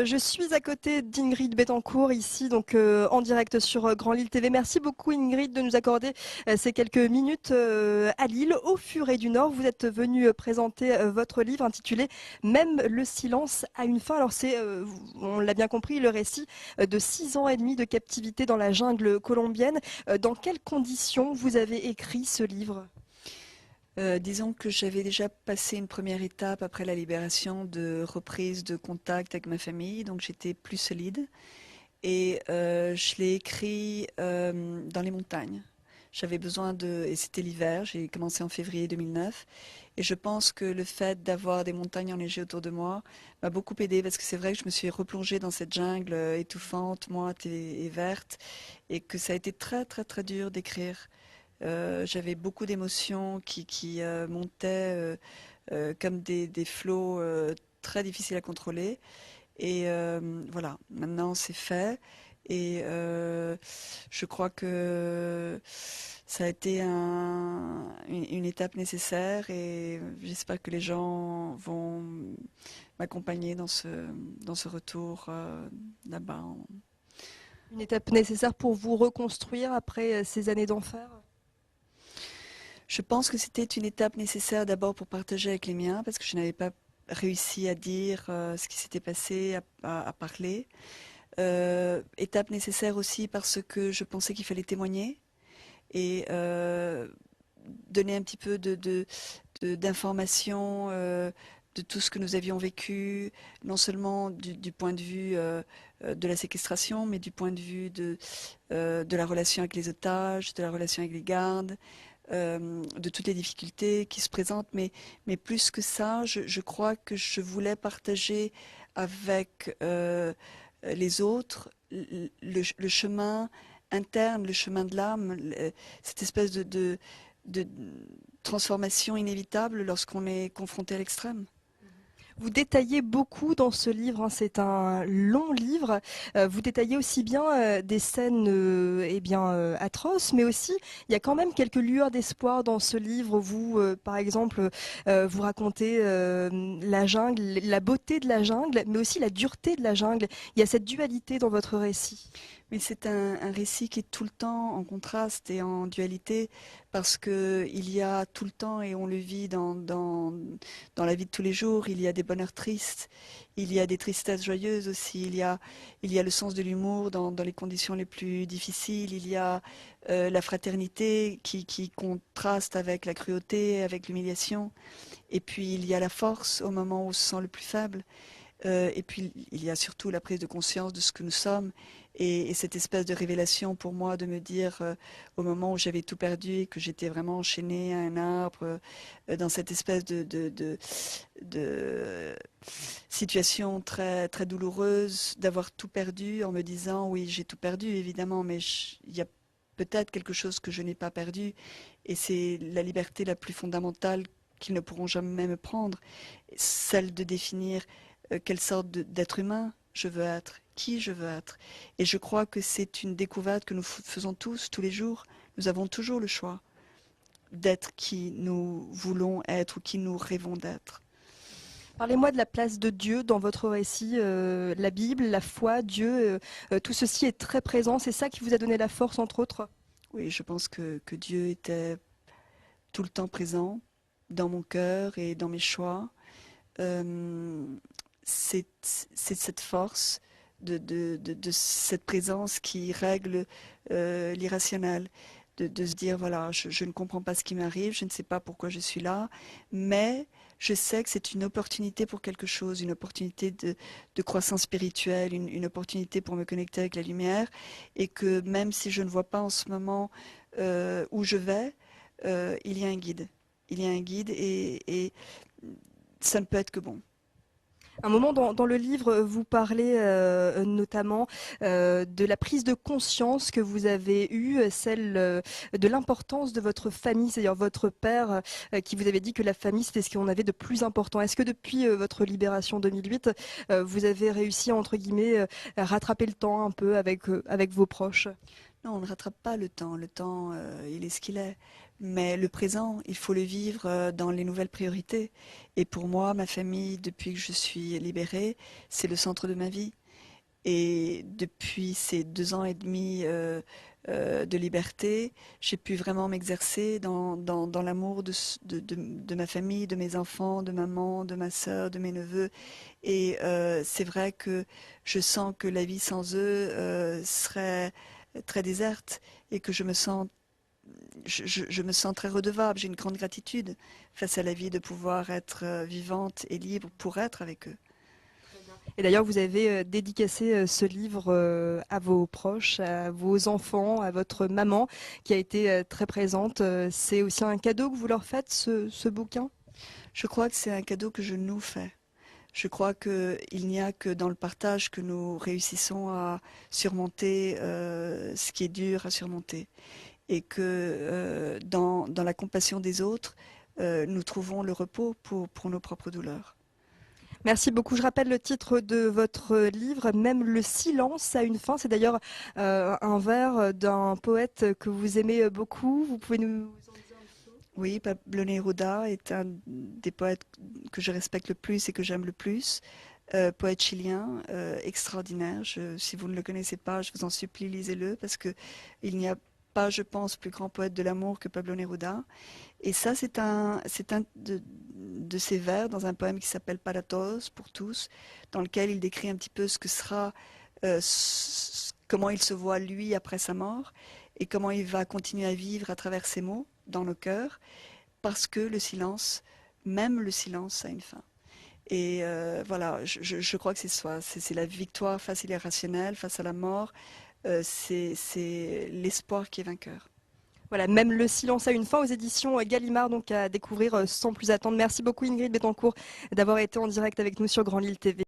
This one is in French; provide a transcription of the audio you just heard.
Je suis à côté d'Ingrid Betancourt ici, donc en direct sur Grand Lille TV. Merci beaucoup Ingrid de nous accorder ces quelques minutes à Lille, au Furet du Nord. Vous êtes venue présenter votre livre intitulé Même le silence a une fin. Alors c'est, on l'a bien compris, le récit de 6 ans et demi de captivité dans la jungle colombienne. Dans quelles conditions vous avez écrit ce livre ? Disons que j'avais déjà passé une première étape après la libération de reprise de contact avec ma famille, donc j'étais plus solide. Et je l'ai écrit dans les montagnes. J'avais besoin de... Et c'était l'hiver, j'ai commencé en février 2009. Et je pense que le fait d'avoir des montagnes enneigées autour de moi m'a beaucoup aidé parce que c'est vrai que je me suis replongée dans cette jungle étouffante, moite et verte. Et que ça a été très très très dur d'écrire. J'avais beaucoup d'émotions qui montaient comme des flots très difficiles à contrôler. Et voilà, maintenant c'est fait. Et je crois que ça a été une étape nécessaire et j'espère que les gens vont m'accompagner dans ce retour là-bas. Une étape nécessaire pour vous reconstruire après ces années d'enfer ? Je pense que c'était une étape nécessaire d'abord pour partager avec les miens parce que je n'avais pas réussi à dire ce qui s'était passé, à parler. Étape nécessaire aussi parce que je pensais qu'il fallait témoigner et donner un petit peu d'informations de tout ce que nous avions vécu, non seulement du point de vue de la séquestration, mais du point de vue de la relation avec les otages, de la relation avec les gardes, de toutes les difficultés qui se présentent. Mais plus que ça, je crois que je voulais partager avec les autres le chemin interne, le chemin de l'âme, cette espèce de transformation inévitable lorsqu'on est confronté à l'extrême. Vous détaillez beaucoup dans ce livre, hein, c'est un long livre. Vous détaillez aussi bien des scènes atroces, mais aussi il y a quand même quelques lueurs d'espoir dans ce livre. Vous, par exemple, vous racontez la jungle, la beauté de la jungle, mais aussi la dureté de la jungle. Il y a cette dualité dans votre récit. Mais c'est un récit qui est tout le temps en contraste et en dualité parce que il y a tout le temps, et on le vit dans la vie de tous les jours, il y a des bonheurs tristes, il y a des tristesses joyeuses aussi, il y a le sens de l'humour dans les conditions les plus difficiles, il y a la fraternité qui contraste avec la cruauté, avec l'humiliation, et puis il y a la force au moment où on se sent le plus faible. Et puis il y a surtout la prise de conscience de ce que nous sommes et cette espèce de révélation pour moi de me dire au moment où j'avais tout perdu et que j'étais vraiment enchaînée à un arbre dans cette espèce de situation très, très douloureuse d'avoir tout perdu en me disant oui j'ai tout perdu évidemment mais il y a peut-être quelque chose que je n'ai pas perdu et c'est la liberté la plus fondamentale qu'ils ne pourront jamais me prendre, celle de définir quelle sorte d'être humain je veux être, qui je veux être. Et je crois que c'est une découverte que nous faisons tous les jours. Nous avons toujours le choix d'être qui nous voulons être ou qui nous rêvons d'être. Parlez-moi de la place de Dieu dans votre récit, la Bible, la foi, Dieu, tout ceci est très présent. C'est ça qui vous a donné la force, entre autres? Oui, je pense que Dieu était tout le temps présent dans mon cœur et dans mes choix. Euh, c'est cette force de cette présence qui règle l'irrationnel, de se dire, voilà, je ne comprends pas ce qui m'arrive, je ne sais pas pourquoi je suis là, mais je sais que c'est une opportunité pour quelque chose, une opportunité de croissance spirituelle, une opportunité pour me connecter avec la lumière, et que même si je ne vois pas en ce moment où je vais, il y a un guide. Il y a un guide et ça ne peut être que bon. Un moment dans le livre, vous parlez notamment de la prise de conscience que vous avez eue, celle de l'importance de votre famille, c'est-à-dire votre père qui vous avait dit que la famille c'était ce qu'on avait de plus important. Est-ce que depuis votre libération 2008, vous avez réussi entre guillemets à rattraper le temps un peu avec vos proches? Non, on ne rattrape pas le temps. Le temps, il est ce qu'il est. mais le présent, il faut le vivre dans les nouvelles priorités. Et pour moi, ma famille, depuis que je suis libérée, c'est le centre de ma vie. Et depuis ces 2 ans et demi de liberté, j'ai pu vraiment m'exercer dans l'amour de ma famille, de mes enfants, de maman, de ma sœur, de mes neveux. Et c'est vrai que je sens que la vie sans eux serait très déserte et que je me sens très redevable. J'ai une grande gratitude face à la vie de pouvoir être vivante et libre pour être avec eux. Et d'ailleurs, vous avez dédicacé ce livre à vos proches, à vos enfants, à votre maman qui a été très présente. C'est aussi un cadeau que vous leur faites, ce bouquin? Je crois que c'est un cadeau que je nous fais. Je crois qu'il n'y a que dans le partage que nous réussissons à surmonter ce qui est dur à surmonter. Et que dans la compassion des autres, nous trouvons le repos pour nos propres douleurs. Merci beaucoup. Je rappelle le titre de votre livre, Même le silence a une fin. C'est d'ailleurs un vers d'un poète que vous aimez beaucoup. Vous pouvez nous en dire un petit mot? Oui, Pablo Neruda est un des poètes que je respecte le plus et que j'aime le plus. Poète chilien, extraordinaire. Si vous ne le connaissez pas, je vous en supplie, lisez-le parce que il n'y a pas, je pense, plus grand poète de l'amour que Pablo Neruda. Et ça, c'est un de ses vers dans un poème qui s'appelle Para Todos, pour tous, dans lequel il décrit un petit peu ce que sera, comment il se voit lui après sa mort et comment il va continuer à vivre à travers ses mots dans nos cœurs, parce que le silence, même le silence, a une fin. Et voilà, je crois que c'est ça, c'est la victoire face à l'irrationnel, face à la mort, c'est l'espoir qui est vainqueur. Voilà, Même le silence a une fin aux éditions Gallimard, donc à découvrir sans plus attendre. Merci beaucoup Ingrid Betancourt d'avoir été en direct avec nous sur Grand Lille TV.